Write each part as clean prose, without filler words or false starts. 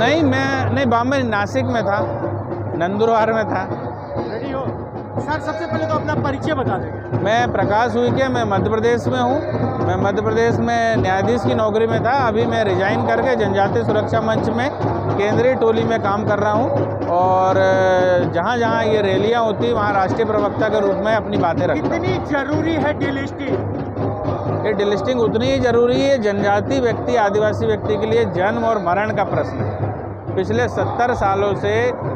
नहीं बॉम्बे नासिक में था, नंदुरबार में था। रेडी हो सर? सबसे पहले तो अपना परिचय बता देंगे। मैं प्रकाश उइके, मैं मध्य प्रदेश में हूँ। मैं मध्य प्रदेश में न्यायाधीश की नौकरी में था। अभी मैं रिजाइन करके जनजातीय सुरक्षा मंच में केंद्रीय टोली में काम कर रहा हूँ और जहाँ जहाँ ये रैलियाँ होती वहाँ राष्ट्रीय प्रवक्ता के रूप में अपनी बातें रखता हूँ। कितनी जरूरी है डिलिस्टिंग? ये डिलिस्टिंग उतनी ही जरूरी है। जनजाति व्यक्ति, आदिवासी व्यक्ति के लिए जन्म और मरण का प्रश्न है। पिछले 70 सालों से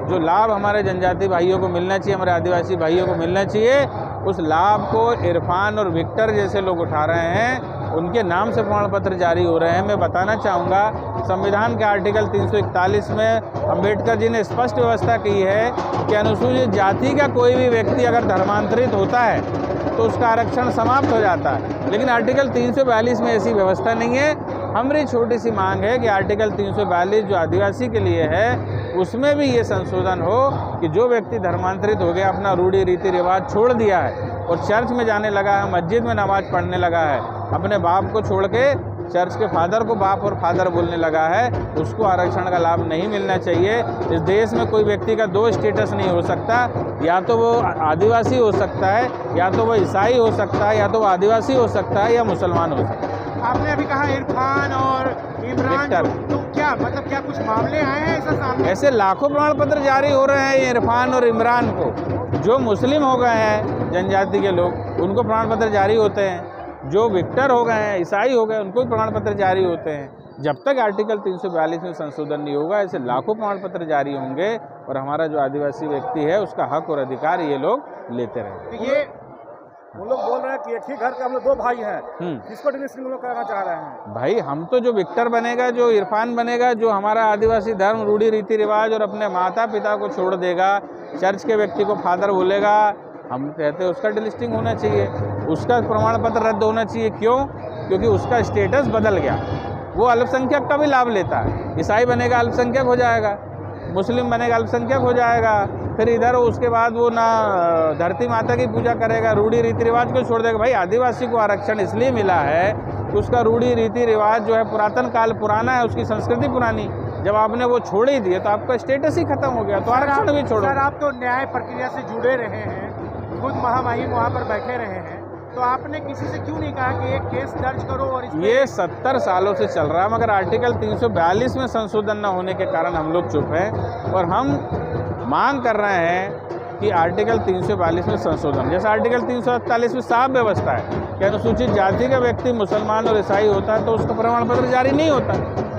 जो लाभ हमारे जनजाति भाइयों को मिलना चाहिए, हमारे आदिवासी भाइयों को मिलना चाहिए, उस लाभ को इरफान और विक्टर जैसे लोग उठा रहे हैं। उनके नाम से प्रमाण पत्र जारी हो रहे हैं। मैं बताना चाहूँगा, संविधान के आर्टिकल 341 में अम्बेडकर जी ने स्पष्ट व्यवस्था की है कि अनुसूचित जाति का कोई भी व्यक्ति अगर धर्मांतरित होता है तो उसका आरक्षण समाप्त हो जाता है। लेकिन आर्टिकल 342 में ऐसी व्यवस्था नहीं है। हमारी छोटी सी मांग है कि आर्टिकल 342 जो आदिवासी के लिए है उसमें भी ये संशोधन हो कि जो व्यक्ति धर्मांतरित हो गया, अपना रूढ़ी रीति रिवाज छोड़ दिया है और चर्च में जाने लगा है, मस्जिद में नमाज पढ़ने लगा है, अपने बाप को छोड़ के चर्च के फादर को बाप और फादर बोलने लगा है, उसको आरक्षण का लाभ नहीं मिलना चाहिए। इस देश में कोई व्यक्ति का दो स्टेटस नहीं हो सकता, या तो वो आदिवासी हो सकता है, या तो वो ईसाई हो सकता है, या तो वो आदिवासी हो सकता है, या मुसलमान हो सकता है। आपने अभी कहा इरफान और इमरान, तो क्या मतलब क्या कुछ मामले आए हैं ऐसा सामने? ऐसे लाखों प्रमाण पत्र जारी हो रहे हैं इरफान और इमरान को। जो मुस्लिम हो गए हैं जनजाति के लोग, उनको प्रमाण पत्र जारी होते हैं। जो विक्टर हो गए हैं, ईसाई हो गए, उनको भी प्रमाण पत्र जारी होते हैं। जब तक आर्टिकल 342 में संशोधन नहीं होगा, ऐसे लाखों प्रमाण पत्र जारी होंगे और हमारा जो आदिवासी व्यक्ति है उसका हक और अधिकार ये लोग लेते रहेंगे। तो ये वो लोग बोल रहे हैं कि एक ही घर के हम लोग 2 भाई हैं, किसको डिलिस्टिंग लोग कराना चाह रहे हैं? भाई हम तो जो विक्टर बनेगा, जो इरफान बनेगा, जो हमारा आदिवासी धर्म, रूढ़ी रीति रिवाज और अपने माता पिता को छोड़ देगा, चर्च के व्यक्ति को फादर बोलेगा, हम कहते हैं उसका डिलिस्टिंग होना चाहिए, उसका प्रमाण पत्र रद्द होना चाहिए। क्यों? क्योंकि उसका स्टेटस बदल गया। वो अल्पसंख्यक का भी लाभ लेता है। ईसाई बनेगा अल्पसंख्यक हो जाएगा, मुस्लिम बनेगा अल्पसंख्यक हो जाएगा, फिर इधर उसके बाद वो ना धरती माता की पूजा करेगा, रूढ़ी रीति रिवाज को छोड़ देगा। भाई आदिवासी को आरक्षण इसलिए मिला है कि उसका रूढ़ी रीति रिवाज जो है पुरातन काल पुराना है, उसकी संस्कृति पुरानी। जब आपने वो छोड़ ही दिए तो आपका स्टेटस ही खत्म हो गया, तो आरक्षण भी छोड़ो। सर आप तो न्याय प्रक्रिया से जुड़े रहे हैं, खुद महामहिम वहाँ पर बैठे रहे हैं, तो आपने किसी से क्यों नहीं कहा कि एक केस दर्ज करो? और ये 70 सालों से चल रहा है, मगर आर्टिकल 342 में संशोधन न होने के कारण हम लोग चुप हैं और हम मांग कर रहे हैं कि आर्टिकल 342 में संशोधन। जैसे आर्टिकल 348 में साफ व्यवस्था है कि अनुसूचित जाति का व्यक्ति मुसलमान और ईसाई होता है तो उसका प्रमाण पत्र जारी नहीं होता,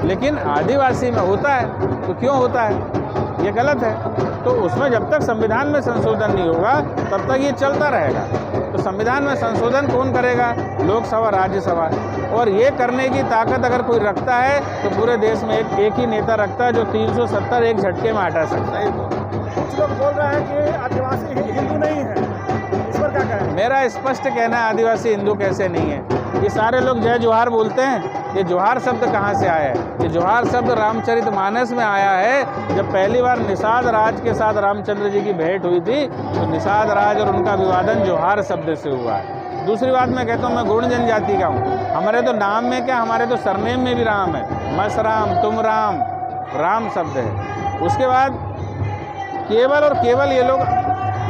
लेकिन आदिवासी में होता है। तो क्यों होता है? ये गलत है। तो उसमें जब तक संविधान में संशोधन नहीं होगा तब तक ये चलता रहेगा। तो संविधान में संशोधन कौन करेगा? लोकसभा, राज्यसभा। और ये करने की ताकत अगर कोई रखता है तो पूरे देश में एक ही नेता रखता है जो 370 एक झटके में हटा सकता है। कुछ लोग बोल रहे हैं कि आदिवासी हिंदू नहीं है, इस पर क्या कहें? मेरा स्पष्ट कहना है, आदिवासी हिंदू कैसे नहीं है। ये सारे लोग जय जोहार बोलते हैं, ये जोहार शब्द कहाँ से आया है? ये जोहार शब्द रामचरितमानस में आया है। जब पहली बार निषाद राज के साथ रामचंद्र जी की भेंट हुई थी तो निषाद राज और उनका विवादन जोहार शब्द से हुआ है। दूसरी बात मैं कहता हूँ, मैं गुण जनजाति का हूँ। हमारे तो नाम में क्या, हमारे तो सरनेम में भी राम है। मस राम, तुम राम, राम शब्द है। उसके बाद केवल और केवल ये लोग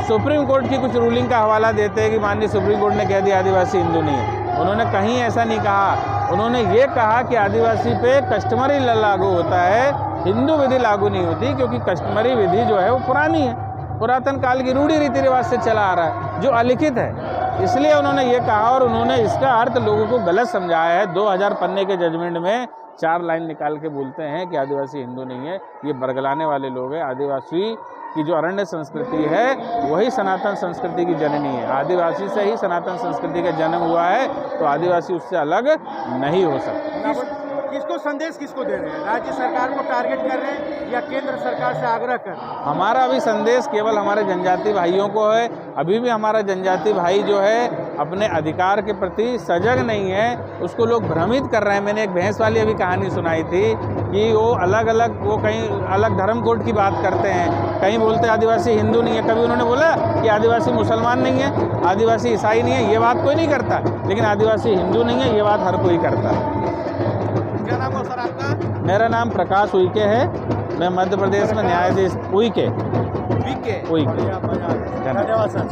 सुप्रीम कोर्ट की कुछ रूलिंग का हवाला देते हैं कि माननीय सुप्रीम कोर्ट ने कह दिया आदिवासी हिंदू नहीं है। उन्होंने कहीं ऐसा नहीं कहा। उन्होंने ये कहा कि आदिवासी पे कस्टमरी लागू होता है, हिंदू विधि लागू नहीं होती, क्योंकि कस्टमरी विधि जो है वो पुरानी है, पुरातन काल की रूढ़ी रीति रिवाज से चला आ रहा है, जो अलिखित है। इसलिए उन्होंने ये कहा और उन्होंने इसका अर्थ लोगों को गलत समझाया है। 2000 पन्ने के जजमेंट में 4 लाइन निकाल के बोलते हैं कि आदिवासी हिंदू नहीं है। ये बरगलाने वाले लोग हैं। आदिवासी की जो अरण्य संस्कृति है वही सनातन संस्कृति की जननी है। आदिवासी से ही सनातन संस्कृति का जन्म हुआ है, तो आदिवासी उससे अलग नहीं हो सकता। किसको संदेश किसको दे रहे हैं? राज्य सरकार को टारगेट कर रहे हैं या केंद्र सरकार से आग्रह कर रहे हैं? हमारा अभी संदेश केवल हमारे जनजाति भाइयों को है। अभी भी हमारा जनजाति भाई जो है अपने अधिकार के प्रति सजग नहीं है, उसको लोग भ्रमित कर रहे हैं। मैंने एक भैंस वाली अभी कहानी सुनाई थी कि वो अलग अलग, वो कहीं अलग धर्म कोड की बात करते हैं, कहीं बोलते हैं आदिवासी हिंदू नहीं है। कभी उन्होंने बोला कि आदिवासी मुसलमान नहीं है, आदिवासी ईसाई नहीं है, ये बात कोई नहीं करता। लेकिन आदिवासी हिंदू नहीं है, ये बात हर कोई करता है। क्या नाम है सर आपका? मेरा नाम प्रकाश उइके है। मैं मध्य प्रदेश में न्यायाधीश उइके वीके उइके धन्यवाद सर।